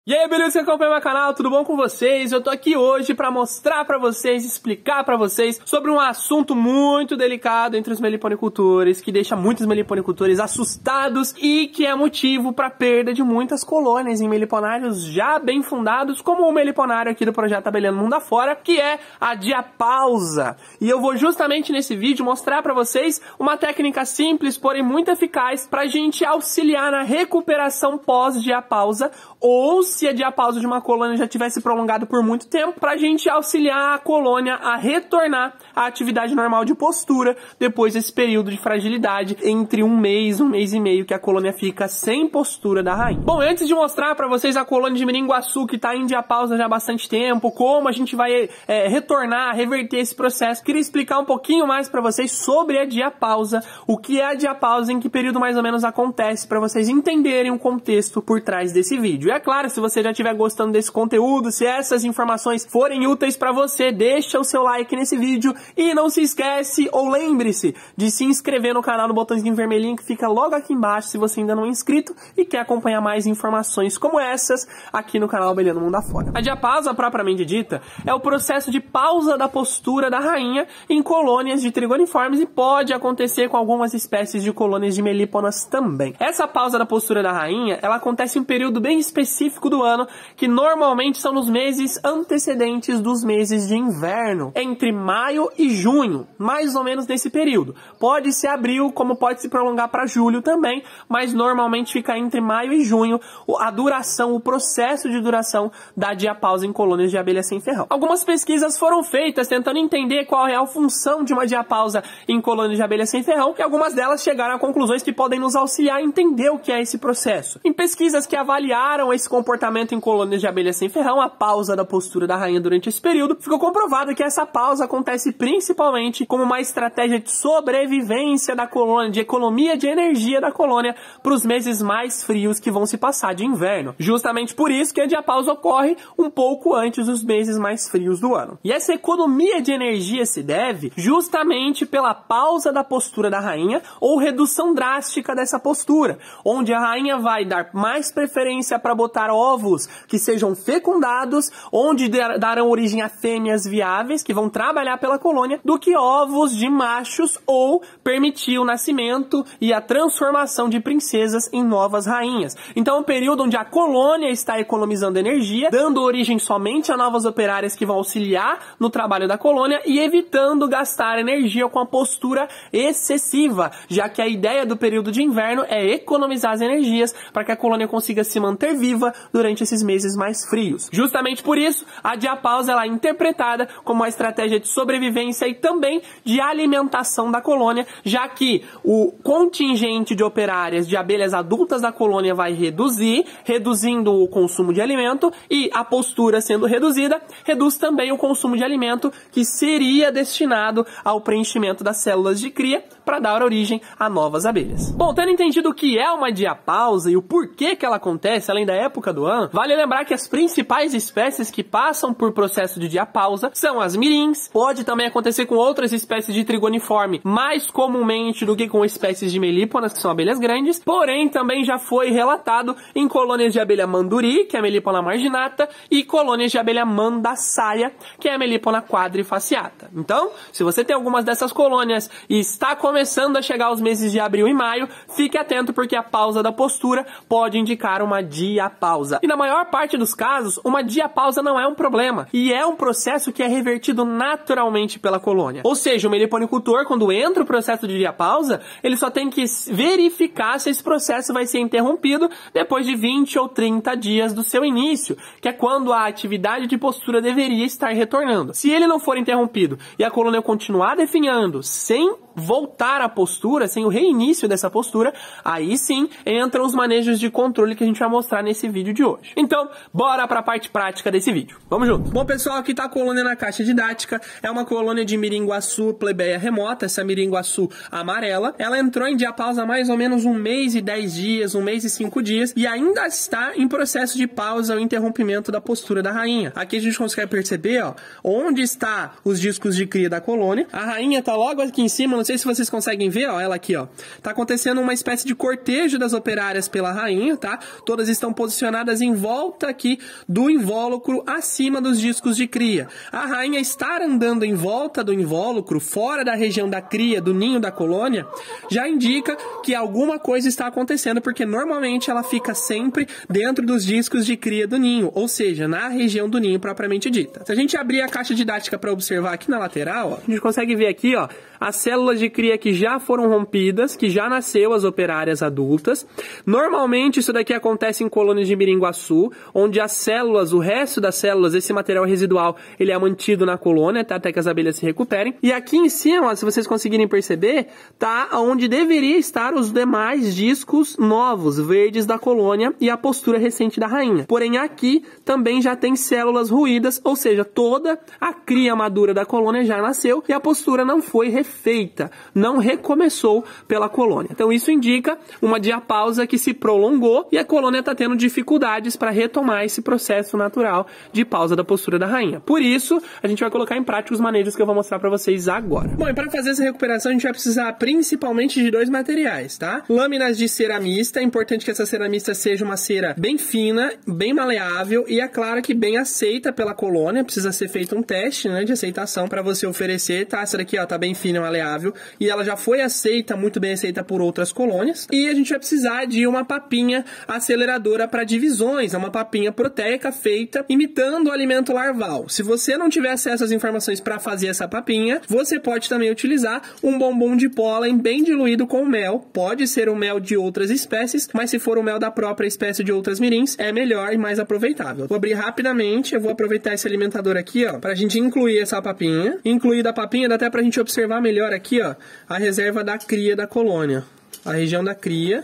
E aí, beleza que acompanha meu canal, tudo bom com vocês? Eu tô aqui hoje pra mostrar pra vocês, explicar pra vocês sobre um assunto muito delicado entre os meliponicultores, que deixa muitos meliponicultores assustados e que é motivo pra perda de muitas colônias em meliponários já bem fundados, como o meliponário aqui do projeto Abelhando Mundo Afora, que é a diapausa. E eu vou justamente nesse vídeo mostrar pra vocês uma técnica simples, porém muito eficaz, pra gente auxiliar na recuperação pós-diapausa, ou se a diapausa de uma colônia já tivesse prolongado por muito tempo, pra gente auxiliar a colônia a retornar à atividade normal de postura depois desse período de fragilidade entre um mês e meio que a colônia fica sem postura da rainha. Bom, antes de mostrar pra vocês a colônia de Miringuaçu, que tá em diapausa já há bastante tempo, como a gente vai retornar, reverter esse processo, queria explicar um pouquinho mais pra vocês sobre a diapausa, o que é a diapausa, em que período mais ou menos acontece, pra vocês entenderem o contexto por trás desse vídeo. E é claro, se você já estiver gostando desse conteúdo, se essas informações forem úteis pra você, deixa o seu like nesse vídeo e não se esquece, ou lembre-se, de se inscrever no canal no botãozinho vermelhinho que fica logo aqui embaixo se você ainda não é inscrito e quer acompanhar mais informações como essas aqui no canal Abelhando Mundo Afora. A diapausa, propriamente dita, é o processo de pausa da postura da rainha em colônias de trigoniformes e pode acontecer com algumas espécies de colônias de melíponas também. Essa pausa da postura da rainha, ela acontece em um período bem específico do ano, que normalmente são nos meses antecedentes dos meses de inverno, entre maio e junho, mais ou menos nesse período. Pode ser abril, como pode se prolongar para julho também, mas normalmente fica entre maio e junho a duração, o processo de duração da diapausa em colônias de abelha sem ferrão. Algumas pesquisas foram feitas tentando entender qual é a real função de uma diapausa em colônias de abelha sem ferrão, e algumas delas chegaram a conclusões que podem nos auxiliar a entender o que é esse processo. Em pesquisas que avaliaram esse comportamento em colônias de abelha sem ferrão, a pausa da postura da rainha durante esse período, ficou comprovado que essa pausa acontece principalmente como uma estratégia de sobrevivência da colônia, de economia de energia da colônia para os meses mais frios que vão se passar de inverno. Justamente por isso que a diapausa ocorre um pouco antes dos meses mais frios do ano. E essa economia de energia se deve justamente pela pausa da postura da rainha ou redução drástica dessa postura, onde a rainha vai dar mais preferência para botar ovos que sejam fecundados, onde darão origem a fêmeas viáveis que vão trabalhar pela colônia, do que ovos de machos, ou permitir o nascimento e a transformação de princesas em novas rainhas. Então é um período onde a colônia está economizando energia, dando origem somente a novas operárias que vão auxiliar no trabalho da colônia e evitando gastar energia com a postura excessiva, já que a ideia do período de inverno é economizar as energias para que a colônia consiga se manter viva durante esses meses mais frios. Justamente por isso, a diapausa ela é interpretada como uma estratégia de sobrevivência e também de alimentação da colônia, já que o contingente de operárias de abelhas adultas da colônia vai reduzir, reduzindo o consumo de alimento, e a postura sendo reduzida, reduz também o consumo de alimento que seria destinado ao preenchimento das células de cria para dar origem a novas abelhas. Bom, tendo entendido o que é uma diapausa e o porquê que ela acontece, além da época do ano, vale lembrar que as principais espécies que passam por processo de diapausa são as mirins. Pode também acontecer com outras espécies de trigoniforme, mais comumente do que com espécies de melíponas, que são abelhas grandes, porém também já foi relatado em colônias de abelha manduri, que é a melípona marginata, e colônias de abelha mandaçaia, que é a melípona quadrifaciata. Então, se você tem algumas dessas colônias e está começando a chegar os meses de abril e maio, fique atento, porque a pausa da postura pode indicar uma diapausa. E na maior parte dos casos, uma diapausa não é um problema, e é um processo que é revertido naturalmente pela colônia. Ou seja, o meliponicultor, quando entra o processo de diapausa, ele só tem que verificar se esse processo vai ser interrompido depois de 20 ou 30 dias do seu início, que é quando a atividade de postura deveria estar retornando. Se ele não for interrompido e a colônia continuar definhando sem voltar à postura, sem o reinício dessa postura, aí sim entram os manejos de controle que a gente vai mostrar nesse vídeo de hoje. Então, bora para a parte prática desse vídeo. Vamos junto. Bom, pessoal, aqui tá a colônia na caixa didática. É uma colônia de Miringuaçu plebeia remota, essa Miringuaçu amarela. Ela entrou em diapausa há mais ou menos 1 mês e 10 dias, 1 mês e 5 dias, e ainda está em processo de pausa ou interrompimento da postura da rainha. Aqui a gente consegue perceber, ó, onde está os discos de cria da colônia. A rainha tá logo aqui em cima, no sei se vocês conseguem ver, ó, ela aqui, ó. Tá acontecendo uma espécie de cortejo das operárias pela rainha, tá? Todas estão posicionadas em volta aqui do invólucro, acima dos discos de cria. A rainha estar andando em volta do invólucro, fora da região da cria, do ninho da colônia, já indica que alguma coisa está acontecendo, porque normalmente ela fica sempre dentro dos discos de cria do ninho, ou seja, na região do ninho propriamente dita. Se a gente abrir a caixa didática para observar aqui na lateral, ó, a gente consegue ver aqui, ó, as células de cria que já foram rompidas, que já nasceu as operárias adultas. Normalmente isso daqui acontece em colônias de Miringuaçu, onde as células, o resto das células, esse material residual, ele é mantido na colônia, tá? Até que as abelhas se recuperem. E aqui em cima, ó, se vocês conseguirem perceber, tá onde deveria estar os demais discos novos, verdes da colônia e a postura recente da rainha. Porém aqui também já tem células ruídas, ou seja, toda a cria madura da colônia já nasceu e a postura não foi refeita, não recomeçou pela colônia. Então isso indica uma diapausa que se prolongou e a colônia está tendo dificuldades para retomar esse processo natural de pausa da postura da rainha. Por isso, a gente vai colocar em prática os manejos que eu vou mostrar para vocês agora. Bom, e para fazer essa recuperação a gente vai precisar principalmente de 2 materiais, tá? Lâminas de cera mista, é importante que essa cera mista seja uma cera bem fina, bem maleável e é claro que bem aceita pela colônia, precisa ser feito um teste, né, de aceitação para você oferecer, tá? Essa daqui, ó, tá bem fina, maleável, e ela já foi aceita, muito bem aceita por outras colônias. E a gente vai precisar de uma papinha aceleradora para divisões, é uma papinha proteica feita imitando o alimento larval. Se você não tiver acesso às informações para fazer essa papinha, você pode também utilizar um bombom de pólen bem diluído com mel. Pode ser o mel de outras espécies, mas se for o mel da própria espécie de outras mirins, é melhor e mais aproveitável. Vou abrir rapidamente, eu vou aproveitar esse alimentador aqui, ó, pra gente incluir essa papinha. Incluída a papinha, dá até pra gente observar melhor aqui, ó, a reserva da cria da colônia. A região da cria,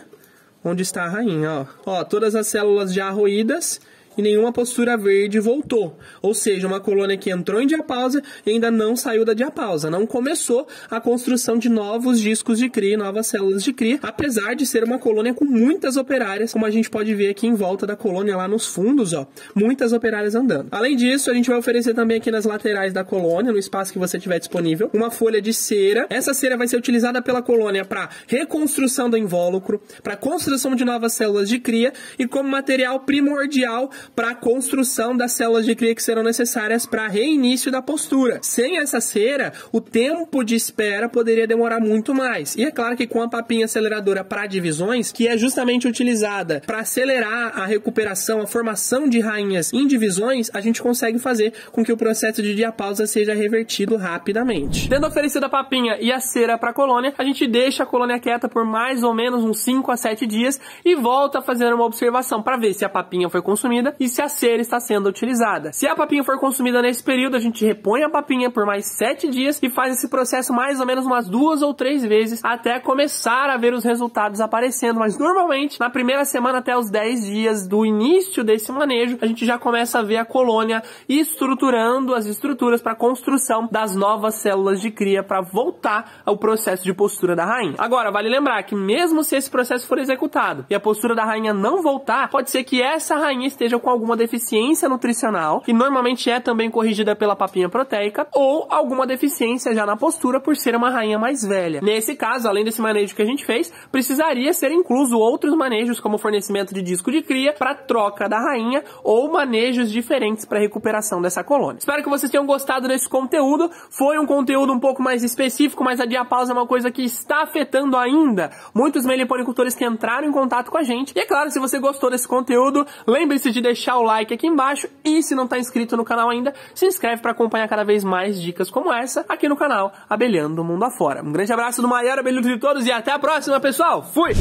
onde está a rainha, ó. Ó, todas as células já roídas e nenhuma postura verde voltou. Ou seja, uma colônia que entrou em diapausa e ainda não saiu da diapausa. Não começou a construção de novos discos de cria, novas células de cria, apesar de ser uma colônia com muitas operárias, como a gente pode ver aqui em volta da colônia, lá nos fundos, ó, muitas operárias andando. Além disso, a gente vai oferecer também aqui nas laterais da colônia, no espaço que você tiver disponível, uma folha de cera. Essa cera vai ser utilizada pela colônia para reconstrução do invólucro, para construção de novas células de cria e como material primordial para a construção das células de cria que serão necessárias para reinício da postura. Sem essa cera, o tempo de espera poderia demorar muito mais. E é claro que com a papinha aceleradora para divisões, que é justamente utilizada para acelerar a recuperação, a formação de rainhas em divisões, a gente consegue fazer com que o processo de diapausa seja revertido rapidamente. Tendo oferecido a papinha e a cera para a colônia, a gente deixa a colônia quieta por mais ou menos uns 5 a 7 dias e volta a fazer uma observação para ver se a papinha foi consumida e se a cera está sendo utilizada. Se a papinha for consumida nesse período, a gente repõe a papinha por mais 7 dias e faz esse processo mais ou menos umas 2 ou 3 vezes até começar a ver os resultados aparecendo. Mas normalmente, na primeira semana até os 10 dias do início desse manejo, a gente já começa a ver a colônia estruturando as estruturas para a construção das novas células de cria para voltar ao processo de postura da rainha. Agora, vale lembrar que mesmo se esse processo for executado e a postura da rainha não voltar, pode ser que essa rainha esteja com alguma deficiência nutricional, que normalmente é também corrigida pela papinha proteica, ou alguma deficiência já na postura por ser uma rainha mais velha. Nesse caso, além desse manejo que a gente fez, precisaria ser incluso outros manejos, como fornecimento de disco de cria para troca da rainha, ou manejos diferentes para recuperação dessa colônia. Espero que vocês tenham gostado desse conteúdo. Foi um conteúdo um pouco mais específico, mas a diapausa é uma coisa que está afetando ainda muitos meliponicultores que entraram em contato com a gente. E é claro, se você gostou desse conteúdo, lembre-se de deixar o like aqui embaixo e se não está inscrito no canal ainda, se inscreve para acompanhar cada vez mais dicas como essa aqui no canal Abelhando o Mundo Afora. Um grande abraço do maior abelhudo de todos e até a próxima, pessoal! Fui!